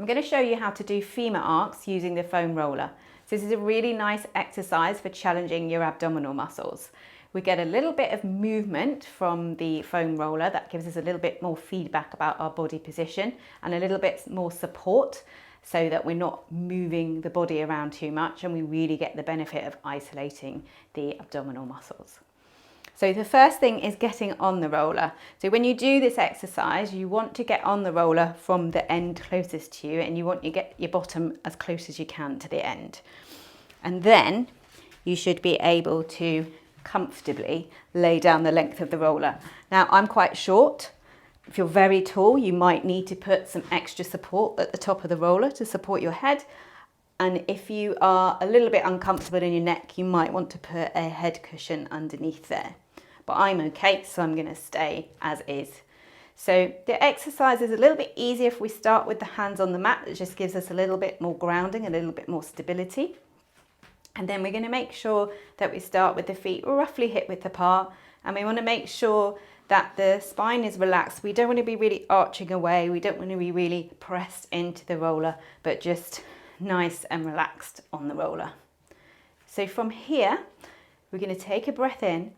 I'm going to show you how to do femur arcs using the foam roller. So this is a really nice exercise for challenging your abdominal muscles. We get a little bit of movement from the foam roller that gives us a little bit more feedback about our body position and a little bit more support so that we're not moving the body around too much, and we really get the benefit of isolating the abdominal muscles. So the first thing is getting on the roller. So when you do this exercise, you want to get on the roller from the end closest to you, and you want to get your bottom as close as you can to the end. And then you should be able to comfortably lay down the length of the roller. Now, I'm quite short. If you're very tall, you might need to put some extra support at the top of the roller to support your head. And if you are a little bit uncomfortable in your neck, you might want to put a head cushion underneath there. But I'm okay, so I'm going to stay as is. So the exercise is a little bit easier if we start with the hands on the mat. It just gives us a little bit more grounding, a little bit more stability. And then we're going to make sure that we start with the feet roughly hip width apart, and we want to make sure that the spine is relaxed. We don't want to be really arching away. We don't want to be really pressed into the roller, but just nice and relaxed on the roller. So from here, we're going to take a breath in,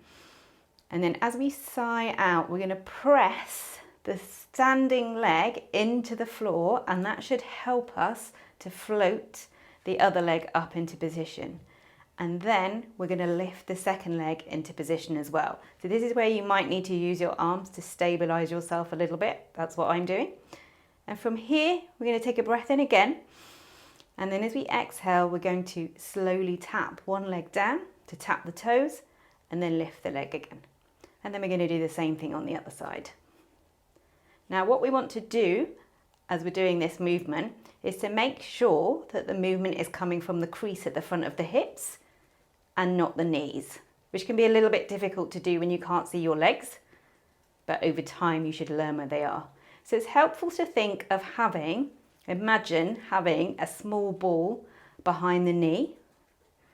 and then as we sigh out, we're going to press the standing leg into the floor, and that should help us to float the other leg up into position. And then we're going to lift the second leg into position as well. So this is where you might need to use your arms to stabilize yourself a little bit. That's what I'm doing. And from here, we're going to take a breath in again. And then as we exhale, we're going to slowly tap one leg down to tap the toes, and then lift the leg again. And then we're going to do the same thing on the other side. Now, what we want to do as we're doing this movement is to make sure that the movement is coming from the crease at the front of the hips and not the knees, which can be a little bit difficult to do when you can't see your legs, but over time you should learn where they are. So it's helpful to think of imagine having a small ball behind the knee.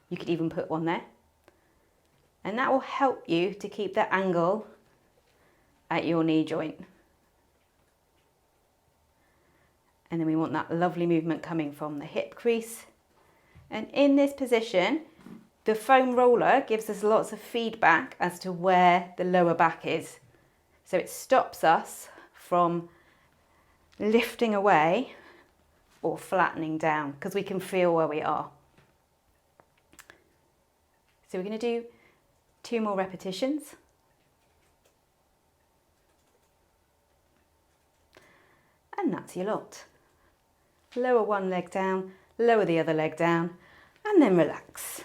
You could even put one there. And that will help you to keep the angle at your knee joint. And then we want that lovely movement coming from the hip crease. And in this position, the foam roller gives us lots of feedback as to where the lower back is. So it stops us from lifting away or flattening down, because we can feel where we are. So we're going to do 2 more repetitions. And that's your lot. Lower one leg down, lower the other leg down, and then relax.